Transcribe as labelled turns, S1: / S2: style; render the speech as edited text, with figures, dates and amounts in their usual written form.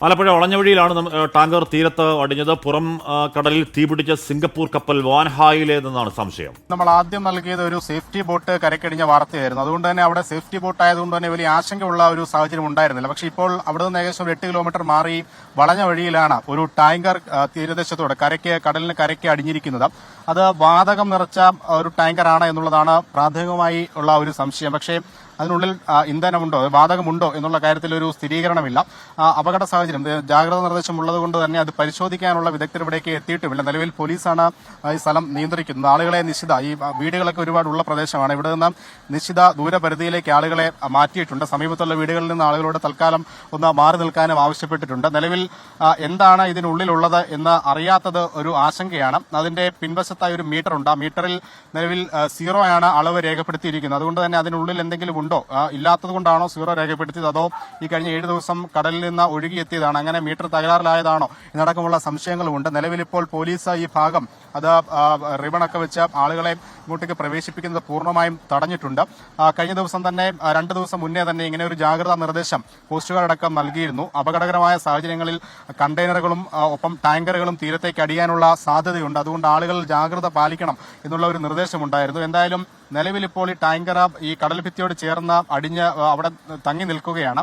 S1: Alappuzha വളഞ്ഞവഴിയിലാണ് tanker തീരത്ത് അടിഞ്ഞത്. പുറം കടലിൽ തീപിടിച്ച സിംഗപ്പൂർ കപ്പൽ വാൻഹായിലേതെന്നാണ് സംശയം.
S2: നമ്മൾ ആദ്യം നൽകിയത് ഒരു സേഫ്റ്റി ബോട്ട് കരക്കടിഞ്ഞ വാർത്തയായിരുന്നു. അതുകൊണ്ട് തന്നെ അവിടെ സേഫ്റ്റി ബോട്ട് ആയതുകൊണ്ട് തന്നെ വലിയ ആശങ്കയുള്ള ഒരു സാഹചര്യം ഉണ്ടായിരുന്നില്ല. പക്ഷേ ഇപ്പോൾ അവിടെ നിന്ന് ഏകദേശം 8 കിലോമീറ്റർ മാറി വളഞ്ഞ വഴിയിലാണ് ഒരു ടാങ്കർ തീരദേശത്തോടെ കടലിന് കരയ്ക്ക് അടിഞ്ഞിരിക്കുന്നത്. അത് വാതകം നിറച്ച ഒരു ടാങ്കറാണ് എന്നുള്ളതാണ് പ്രാഥമികമായി ഉള്ള ഒരു സംശയം. പക്ഷേ അതിനുള്ളിൽ ഇന്ധനമുണ്ടോ, വാതകമുണ്ടോ എന്നുള്ള കാര്യത്തിൽ ഒരു സ്ഥിരീകരണമില്ല. അപകട സാഹചര്യം, ജാഗ്രതാ നിർദ്ദേശം ഉള്ളതുകൊണ്ട് തന്നെ അത് പരിശോധിക്കാനുള്ള വിദഗ്ധർ ഇവിടേക്ക് എത്തിയിട്ടുമില്ല. നിലവിൽ പോലീസാണ് ഈ സ്ഥലം നിയന്ത്രിക്കുന്നത്. ആളുകളെ നിശ്ചിത, ഈ വീടുകളൊക്കെ ഒരുപാടുള്ള പ്രദേശമാണ്. ഇവിടെ നിന്ന് നിശ്ചിത ദൂരപരിധിയിലേക്ക് ആളുകളെ മാറ്റിയിട്ടുണ്ട്. സമീപത്തുള്ള വീടുകളിൽ നിന്ന് ആളുകളോട് തൽക്കാലം ഒന്ന് മാറി നിൽക്കാനും ആവശ്യപ്പെട്ടിട്ടുണ്ട്. നിലവിൽ എന്താണ് ഇതിനുള്ളിലുള്ളത് എന്ന് അറിയാത്തത് ഒരു ആശങ്കയാണ്. അതിന്റെ പിൻവശത്തായി ഒരു മീറ്റർ ഉണ്ട്. ആ മീറ്ററിൽ നിലവിൽ 0 ആണ് അളവ് രേഖപ്പെടുത്തിയിരിക്കുന്നത്. അതുകൊണ്ട് തന്നെ അതിനുള്ളിൽ എന്തെങ്കിലും ഉണ്ടോ, ഇല്ലാത്തത് കൊണ്ടാണോ 0 രേഖപ്പെടുത്തിയത്, അതോ ഈ കഴിഞ്ഞ 7 ദിവസം കടലിൽ നിന്ന് ഒഴുകിയെത്തിയതാണ്, അങ്ങനെ മീറ്റർ തകരാറിലായതാണോ എന്നടക്കമുള്ള സംശയങ്ങളുമുണ്ട്. നിലവിലിപ്പോൾ പോലീസ് ഈ ഭാഗം അത് റിബണൊക്കെ വെച്ച് ആളുകളെ ഇങ്ങോട്ടേക്ക് പ്രവേശിപ്പിക്കുന്നത് പൂർണ്ണമായും തടഞ്ഞിട്ടുണ്ട്. കഴിഞ്ഞ ദിവസം തന്നെ 2 ദിവസം മുന്നേ തന്നെ ഇങ്ങനെ ഒരു ജാഗ്രതാ നിർദ്ദേശം കോസ്റ്റ് ഗാർഡ് അടക്കം നൽകിയിരുന്നു. അപകടകരമായ സാഹചര്യങ്ങളിൽ കണ്ടെയ്നറുകളും ഒപ്പം ടാങ്കറുകളും തീരത്തേക്ക് അടിയാനുള്ള സാധ്യതയുണ്ട്. അതുകൊണ്ട് ആളുകൾ ജാഗ്രത പാലിക്കണം എന്നുള്ള ഒരു നിർദ്ദേശമുണ്ടായിരുന്നു. എന്തായാലും നിലവിലിപ്പോൾ ഈ ടാങ്കർ ഈ കടൽ ഭിത്തിയോട് ചേർന്ന് അടിഞ്ഞ് അവിടെ തങ്ങി നിൽക്കുകയാണ്.